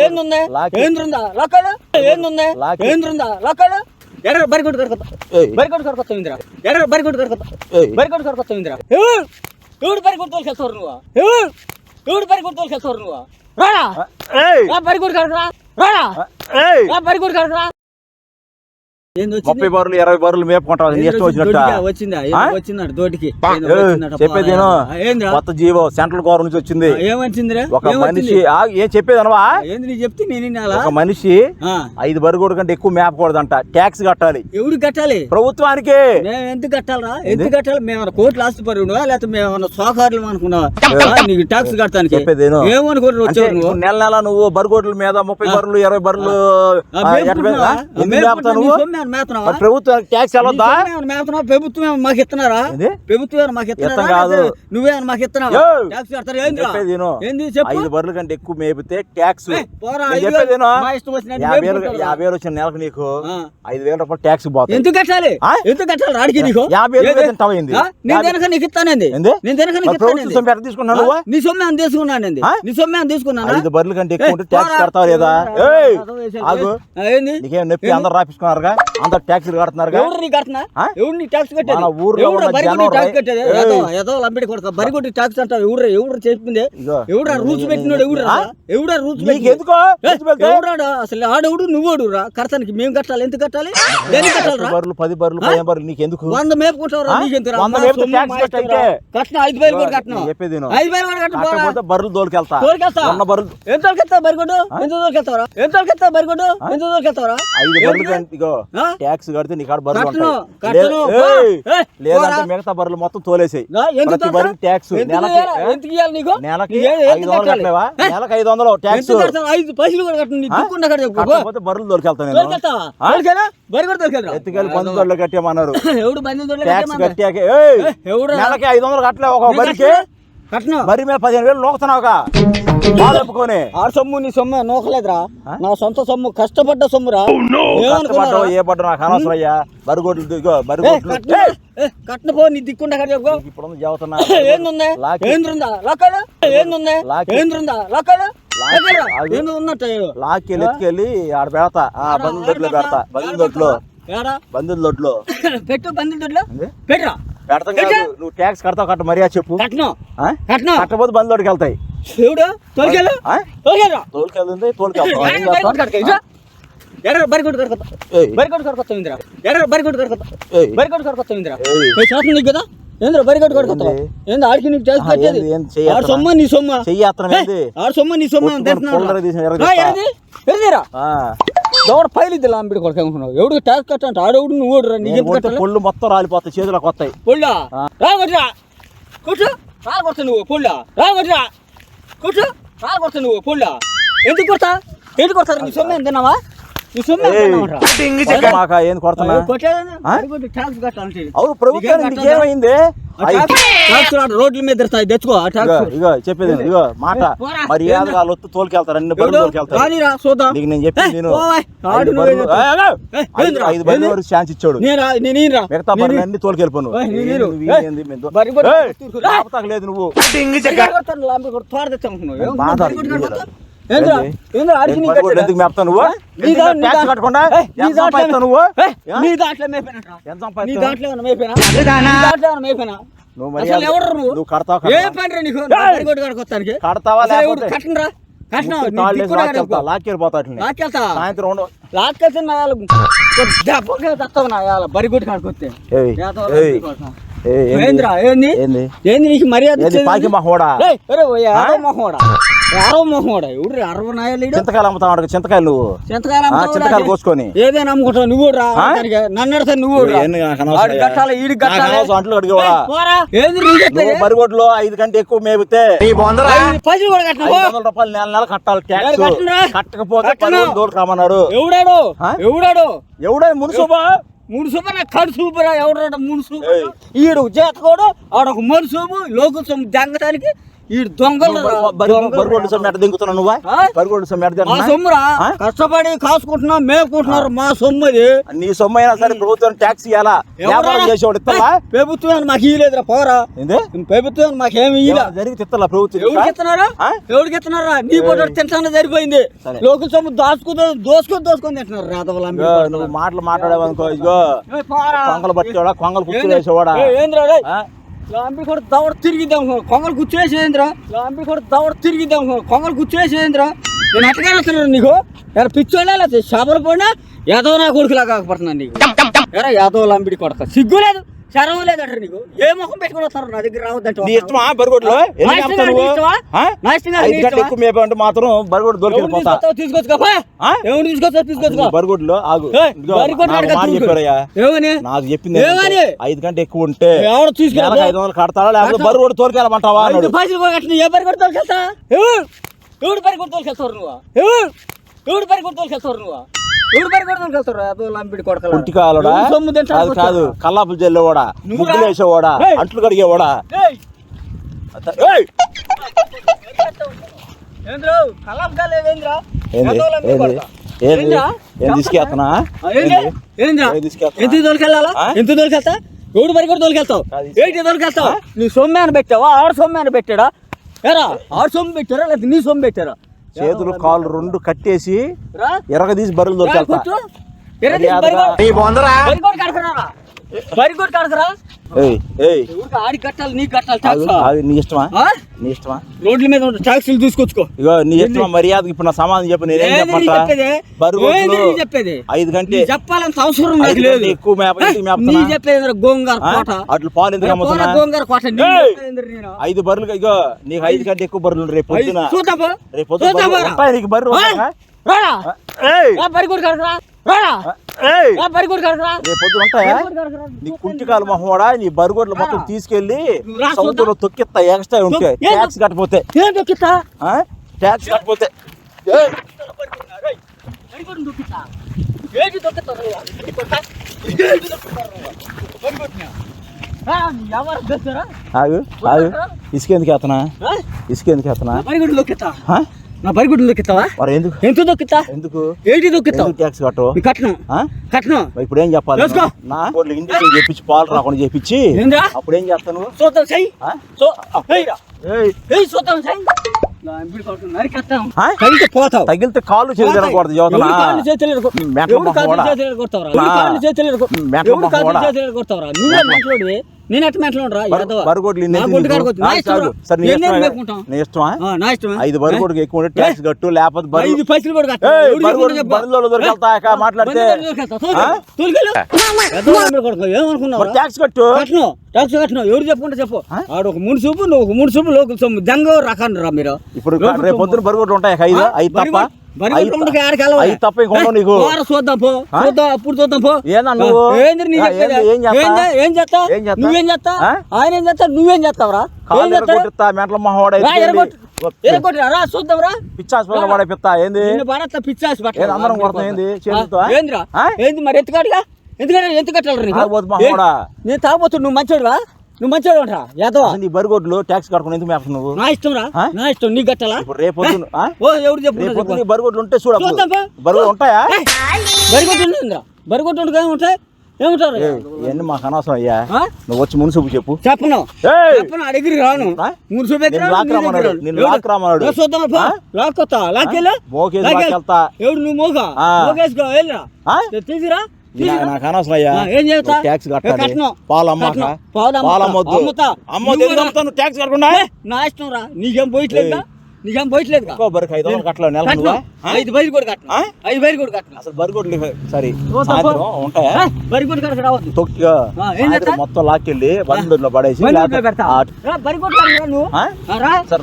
ఏందుందా ఏంద్రుందా లక్కలు ఏందుందా ఏంద్రుందా లక్కలు ఎర్ర బరిగొట్టు కరకొత్తా బరిగొట్టు కరకొత్తా ఇందిరా ఎర్ర బరిగొట్టు కరకొత్తా బరిగొట్టు కరకొత్తా ఇందిరా ఎవడు బరిగొట్టు తోలుకెళ్తారు నువ్వు ఎవడు బరిగొట్టు తోలుకెళ్తారు నువ్వు రాడా బరిగొట్టు కరకరా రాడా బరిగొట్టు కరకరా 30 బర్రెలు 20 బర్రెలు మేపుకుంటావు వచ్చిందంట దోటికి చెప్పేది కొత్త జీవో సెంట్రల్ గవర్నమెంట్ నుంచి వచ్చింది. ఏమొచ్చింది ఒక మనిషి ఏం చెప్పేది అనవా ఏంది నీ చెప్తే నేను ఒక మనిషి 5 బర్రెగూడు కంటే ఎక్కువ మేపకూడదంట. ట్యాక్స్ కట్టాలి. ఎవడు కట్టాలి? ప్రభుత్వానికి. మేము ఎంత కట్టాలరా? ఎంత కట్టాలి? మేము కోట్లు ఆస్తి పరువునా లేకపోతే మేము సోకారులు అనుకున్నావా? నీకు ట్యాక్స్ కట్టానికి చెప్పేది ఏమనుకోరు వచ్చావు నెల నెల నువ్వు బర్రెగూడ్ల మీద 30 బర్రెలు 20 బర్రెలు ప్రభుత్వం ట్యాక్స్ వెళ్ళొద్దా? ప్రభుత్వం మాకు ఇస్తున్నారా? ప్రభుత్వం మాకు ఇస్తున్నా కాదు నువ్వే మాకు ఇస్తున్నావు. 5 బర్రెల కంటే ఎక్కువ మేపితే ట్యాక్స్ 50,000 వచ్చిన నెలకు నీకు 5,000 రూపాయలు ట్యాక్స్ పోతుంది. ఎందుకు కట్టాలి? ఎందుకు కట్టాలి? రాడికి నీకు 50,000 నీకు ఇస్తానండి. తీసుకున్నాను నీ సొమ్మే అని తీసుకున్నానండి. నీ సొమ్మే అని తీసుకున్నాను. 5 బర్రెల కంటే ఎక్కువ ట్యాక్స్ కడతావు లేదా? నీకేం నొప్పి అందరు రాపించుకున్నారుగా, అందరు ట్యాక్సీలు కడుతున్నారు. బరిగొట్టి ట్యాక్స్ అంటారు. ఎవరు చెప్పింది? ఎవడా రూల్స్ పెట్టినాడు? ఎవడా రూల్స్ అసలు ఆడవుడు నువ్వుడు రా కడతానికి. మేము కట్టాలి. ఎంత కట్టాలి? 10 బర్రెలు 15 బర్రెలు నీకు ఎందుకు? 100 మేపుకుంటావు. కట్టిన 5,000 కూడా కట్టిన 5,000 బర్రెలు తోలుకెళ్తా. ఎంత తోలుకెళ్తావు? బరిగొడ్డు ఎంత తోలుకెళ్తావరా? ఎంత తోలుకెళ్తావు? బరిగొడ్డు ఎంత తోలుకెళ్తావరా? 5 బర్రెలు ట్యాక్స్ కడితే నీకు బర్రెలు ఉంటాయి. లేదంటే మిగతా బర్రెలు మొత్తం తోలేసాయి. ట్యాక్స్ నెలకి 500 ట్యాక్స్. 5 పైసలు కూడా కట్టండి. బర్రెలు దొరికెళ్తాను ఎత్తుకెళ్ళి బంధువులు కట్టేమన్నారు. ట్యాక్స్ కట్టాక నెలకి 500 కట్టలే ఒక బరికి. మరి మీద 15,000 నోకుతున్నావుగా చెప్పుకొని. ఆ సొమ్ము నీ సొమ్ము నోకలేదురా. నా సొంత సొమ్ము కష్టపడ్డ సొమ్మురా. ఏ పడ్డ నాకు అనవసరం అయ్యా. బరిగొడ్లు కట్న పో నీ దిక్కుండా ఇప్పుడు చదువుతున్నా. ఏందుందా ఏంద్రుందా లక్కలు ఏందుందా ఏంద్రుందా లక్కలు లాక్కెళ్ళి ఎత్తుకెళ్ళి ఆడ పెడతా. బంధువుల దొడ్లో పెడతా. బంధువుల దొడ్లో పెట్టు. బంధువుల దొడ్లో పెట్టరా పెడతాం. నువ్వు ట్యాక్స్ కడతావు కట్ట మర్యాద చెప్పు. కట్టపోతే బంధువుడికి వెళ్తాయి. బరిగొట్టు కరకొత్తా బరిగొట్టు కరకొత్తా ఇందిరా ఎర్ర బరిగొట్టు కరకొత్తా బరిగొట్టు కరకొత్తా ఇందిరా శాతం నీకు కదా ఏంద్ర బరిగొట్టు కరకొత్తా ఏంది ఆడికి నీకు ట్యాక్స్ కట్టేది? ఆడు సొమ్మ నీ సొమ్మ ఆడు సొమ్మ నీ సొమ్మ ఎదిరా ఎవడు పైలు ఇద్దా అంబిడి కొడుకు అనుకున్నావు. ఎవడు ట్యాక్స్ కట్ట అంటే ఆడవుడు నువ్వు పొళ్ళు మొత్తం రాలిపోతాయి. చేతులకు వస్తాయి. పొళ్ళా రాగొట్టరా కూర్చో రాగొడతా నువ్వు. పొళ్ళా రాగొట్టరా కూర్చో రాగొడతా నువ్వు. పొళ్ళా ఎందుకు కొడతా? ఎందుకు కొడతారు? నీ సొమ్మ ఏం తిన్నావా? రోడ్ల మీద తెచ్చుకో. చెప్పేది ఇగో మాట మర్యాదగా తోలుకెళ్తారు. అన్ని బరువులు తోలుకెళ్తారు. నేను చెప్పింది 5 బరువుల వరకు ఛాన్స్ ఇచ్చాడు. మిగతా బరువులు అన్ని తోలుకెళ్ళిపోను. లేదు నువ్వు ఎందుకు మేపుతావు నువ్వు? కట్టకుండా నువ్వు కడతావా? సాయంత్రం బరిగొట్టు కాడుకొస్తే ఏంది నీకు మర్యాద? చింతకాయలు అమ్ముతావు. చింతకాయలు నువ్వు చింతకాయలు కోసుకొని ఏదైనా అమ్ముకుంటావు. నువ్వు నన్ను నువ్వు బరిగొడ్లో 5 కంటే ఎక్కువ మేపితే 500 రూపాయలు నెల కట్టాలి. ట్యాక్స్ కట్టకపోతే దూరం రామన్నాడు. ఎవడా మున్సూబా 3 సూపర్ కడు సూపర్ ఎవడ 3 సూపర్ ఈడు చేతకోడు ఆడొక 3 సూపు లోకల్ సొమ్ము జంగటానికి ఈ దొంగలు బరిగొడ్డు సొమ్ము ఎట్ట దింగుతున్నావు నువ్వా? బరిగొడ్డు సొమ్ము ఎట్ట మా దింగుతున్నావు? సొమ్మురా కష్టపడి కాసుకుంటున్నాం మేపుకుంటున్నారు మా సొమ్ము అది. నీ సొమ్ము అయినా సరే ప్రభుత్వం ట్యాక్స్ ఇవ్వాలా? వ్యాపారం చేసేవాడు ఇస్తావా? ప్రభుత్వం మాకు ఇయ్యలేదురా పోరా. ప్రభుత్వం మాకేమి ఇయ్యలే. జరిగితే ఇస్తా ప్రభుత్వం. ఎవరికి ఇస్తున్నారా? నీ పొట్టు తింటానే సరిపోయింది. లోకల్ సొమ్ము దోసుకొని తింటున్నారు రాధవల. నువ్వు మాటలు మాట్లాడేవనుకో ఇదిగో కొంగలు పట్టేవాడా కొంగలు కూర్చోవేసేవాడా? ఏంద్రా లాంబి కూడా దవడ తిరిగిద్దాం కొంగలు కూర్చోవేసేంద్రా. లాంబి కూడా దవడ తిరిగిద్దాం కొంగలు కూర్చోవేసేంద్రా. నేను అట్టగానే వస్తున్నాను నీకు ఎరా పిచ్చోళ్ళ లేకపోతే చేపలు పోయినా యాదవ్ నా కొడుకులా కాకపోతున్నాను నీకు. ఎరా యాదవ్ లంబిడి కొడక సిగ్గు లేదు శరం లేదంట నీకు. ఏ ముఖం పెట్టుకుని వస్తారు నా దగ్గర రావద్దంటే మాత్రం బరిగొడ్డు దొరికిపోతా తీసుకొచ్చుకోపా. ఎవరు తీసుకొచ్చుకో బరిగొడ్డులో ఆగు. నాకు చెప్పింది 5 గంటలు ఎక్కువ ఉంటే 500 కడతాడా లేకపోతే బరిగొడ్డు తోలుకెళ్ళమంటావా? పైసలు కూడా ఏ బరిగొడ్డు తోలుకెళ్తా? ఎవడు బరిగొడ్డు తోలుకెళ్తారు నువ్వు? ఎవడు బరిగొడ్డు తోలుకెళ్తారు నువ్వు? కాదు కల్లాపులు జల్లేవాడా ముగ్గులు వేసేవాడా అంట్లు కడిగేవాడా? తీసుకెళ్తున్నా ఎంత తోలుకెళ్ళాలా? ఎంత తోలుకెళ్తా? ఎవడు బరిగొడ్డు తోలుకెళ్తావు? ఏంటి తోలుకెళ్తావు? నీ సొమ్మె అని పెట్టావా? ఆడ సొమ్మె అని పెట్టాడా? ఎరా ఆడ సొమ్ము పెట్టారా లేకపోతే నీ సొమ్ము పెట్టారా? చేతులు కాళ్ళు 2 కట్టేసి ఎరగదీసి బరువులు దొరికెళ్తా. ఆడి కట్టాలి నీ కట్టాలి. నీ ఇష్టమా? నీ ఇష్టమా? రోడ్ల మీద ట్యాక్సీలు తీసుకొచ్చుకో. ఇగో నీ ఇష్టమా? మర్యాదకి ఇప్పుడు నా సమాధానం చెప్పు. నేనేం చెప్పంటా? చెప్పేది 5 గంటలు చెప్పాలంత అవసరం నాకు లేదు. ఎక్కువ చెప్పేది గోంగార కోట అట్లు పాలు ఎందుకు అమ్ముతున్నా? గోంగార కోట 5 బర్రెలు. ఇగో నీకు 5 కంటే ఎక్కువ బర్రెలు రేపు పొద్దున. రేపు పొద్దున నీకు బర్రెలు నీ కుంటికాలు మొహవాడా నీ బరిగొడ్లు మొత్తం తీసుకెళ్లి సముద్రంలో తొక్కిస్తా. ఎక్స్ట్రా ఉంటే ట్యాక్స్ కట్టపోతే ట్యాక్స్ కట్టపోతే ఆగు ఆగు. ఇసుకెందుకు ఎత్తనా? ఇసుకెందుకు ఎత్తనా? నా బరిగొడ్లు దొక్కిస్తావా? ఎందుకు ఎంత దొక్కితా? ఎందుకు ఏంటి దొక్కిస్తావు? ట్యాక్స్ కట్టు. కట్నం ఇప్పుడు ఏం చెప్పాలి? నా ఇంటికి చెప్పించి పాలు రాకుండా చెప్పించి అప్పుడు ఏం చేస్తాను? తగిలితే కాళ్ళు చేతులు నేనట్టు మాట్లాడరా? 5 బరిగొడ్డుకి ఎక్కువ ట్యాక్స్ కట్టు లేకపోతే పైసలు కూడా మాట్లాడితే ట్యాక్స్ కట్టు. ట్యాక్స్ కట్టిన ఎవరు చెప్పుకుంటే చెప్పు. ఆడు ఒక 3 సూపు నువ్వు ఒక 3 సూపు లోకల్ సొమ్ము జంగ రకాన్ని రా మీరు. ఇప్పుడు రేపు పొద్దున బరిగొడ్లు ఉంటాయి 5 తప్ప చూద్దాం పో అప్పుడు చూద్దాం పో. ఏం చేస్తా? నువ్వేం చేస్తా? ఆయన ఏం చేస్తా? నువ్వేం చేస్తావురా? చూద్దాం రా. పిచ్చా ఏంది పిచ్చాసి అందరం కొడతాం ఏంది? ఏంది మరి ఎత్తుకాడుగా ఎంత కట్టాలి? నేను తాగబోతు. నువ్వు మంచోడురా? నువ్వు మంచిగా ఉంటా యాదవ. నీ బరిగొడ్లు ట్యాక్స్ కట్టుకుని ఎందుకు మేపుతావు నువ్వు? నా ఇష్టం రా. నా ఇష్టం. నీకు కట్టాలా? రేపు ఎవరు చెప్పు? బరిగొడ్లు ఉంటే చూడ బరువులు ఉంటాయా? బరిగొడ్డు ఉంటుందిరా. బరిగొడ్డు ఉంటాయి ఏముంటారు? ఇవన్నీ మాకు అనవసరం అయ్యా. నువ్వు వచ్చి మున్సిపు చెప్పు. చెప్పను అడిగిరి రాను. మున్సిపు ఎవడు నువ్వు మోగా మోగేసుకో వెళ్ళరా తీసిరా. నాకు అనవసరం అయ్యా. ఏం చేస్తా? ట్యాక్స్ కట్టాలి. పాలు అమ్మొద్దు. ట్యాక్స్ కట్టకుండా నా ఇష్టం రా. నీకేం పోయట్లేదు? నీకేం పోయట్లేదు? 500 కట్టలేదు. 5 బయలు కూడా కట్టిన. 5 బయలు కూడా కట్టిన. అసలు బరిగొడ్లు సరే ఉంటాయా? బరిగొడ్డు కట్ట రావద్దు. తొక్కిగా మొత్తం లాక్కెళ్ళి బండిలో పడేసి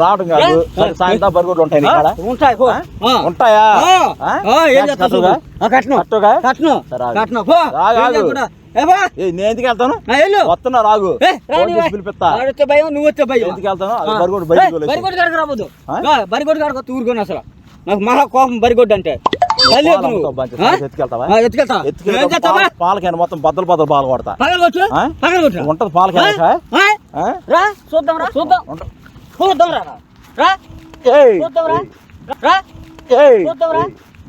రావడం కాదు. సాయంత్రం బరిగొడ్లు ఉంటాయి. ఉంటాయా? నేను ఎందుకు వెళ్తాను? వస్తున్నా రాగు. పిలిపిస్తా. నువ్వు వచ్చే భయం ఎందుకు వెళ్తాను? బరిగొడ్డు కాడకొత్త ఊరుకొని అసలు నాకు మహా కోపం బరిగొడ్డు అంటే. పాలకైనా మొత్తం బద్దలు పాలు కొడతా ఉంటది. పాలకైనా చూద్దాం రా చూద్దాం. చూద్దాం రా రా ఏయ్ చూద్దాం రా రా ఏయ్ చూద్దాం రా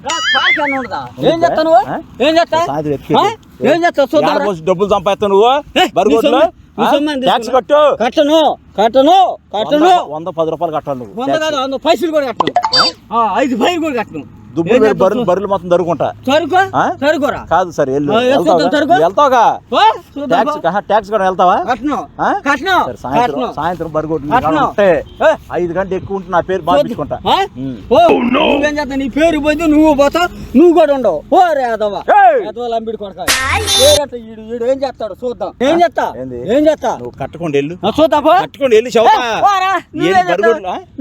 రా కాకి ఉండదా ఏం చేస్తావు నువ్వు ఏం చేస్తావు సాయంత్రం ఎత్తుకెళ్ళు. ఏం చేస్తావు చూద్దాం రా డబ్బులు సంపాదిస్తావు నువ్వు బరిగొడ్లు ట్యాక్స్ కట్టు కట్టను 110 రూపాయలు కట్టాలి నువ్వు 100 కాదు 100 పైసలు కూడా కట్టను 5 పైసలు కూడా కట్టను దుబ్బులు బర్రెలు మొత్తం దొరుకుంటా సరుకోరా కాదు సార్ సరుకు వెళ్తావుగా ట్యాక్స్ కూడా వెళ్తావా కట్టను కట్టను సరే, సాయంత్రం బరిగొడ్లు ఉంటే 5 గంటలు ఎక్కువ ఉంటే నా పేరు బాధించుకుంటా నువ్వేం చేస్తావు నీ పేరు పోతే నువ్వు పోతావు నువ్వు కూడా ఉండవు ఓ రే అదవా లంబిడి కొడక ఈడు ఏం చేస్తాడు చూద్దాం ఏం చేస్తా ఏం చేస్తా నువ్వు కట్టుకోండి వెళ్ళు చూద్దాం కట్టుకోండి వెళ్ళి చెబుతా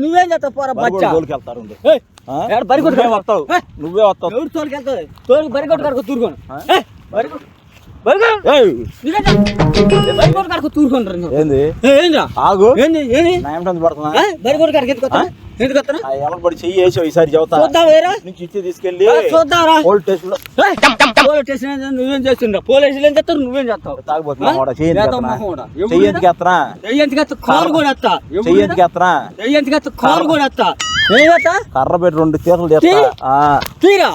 నువ్వేం చేస్తావు పోరా బచ్చా వెళ్తారు బరిగొడ్డు వస్తావు నువ్వే వస్తావు ఎవరు తోలుకెళ్తావు తోలు బరిగొడ్డు కడుకో తూరుకోను బరిగొడ్డు కడుకో తూరుకుంటారు ఏంది ఏంద్రా ఆగు ఏంది ఏంది పడుతున్నా బరిగొడ్డు కడికి ఎందుకు వస్తున్నా ఎలబడి చెయ్యి వేసావు ఈసారి చెబుతా చూద్దాం వేరా నుంచి ఇచ్చి తీసుకెళ్ళి చూద్దాంరా పోలీస్ స్టేషన్ లో పోలీస్ స్టేషన్ నువ్వేం చేస్తుండ్రా పోలీసులు ఏం చేస్తారు నువ్వేం చేస్తావు తాగుబోతున్నా చెయ్యి ఎందుకు ఎత్తనా కాలు కూడా ఎత్తా చెయ్యి ఎందుకు ఎత్తనా కాలు కూడా ఎత్తా ఏం చేస్తా కర్ర పెట్టి 2 తీర్లు చేస్తా తీరా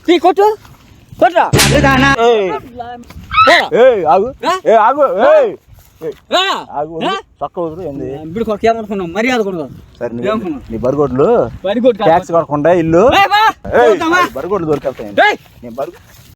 తీ కొట్టు కొట్రా ఆగు ఆగు ఆగు చక్క వదులు ఏంది ఇప్పుడు ఏమనుకున్నావు మర్యాద కూడా సరే నీ బరిగొడ్లు ట్యాక్స్ కట్టకుండా ఇల్లు బరిగొడ్లు దొరికెళ్తాయి నేను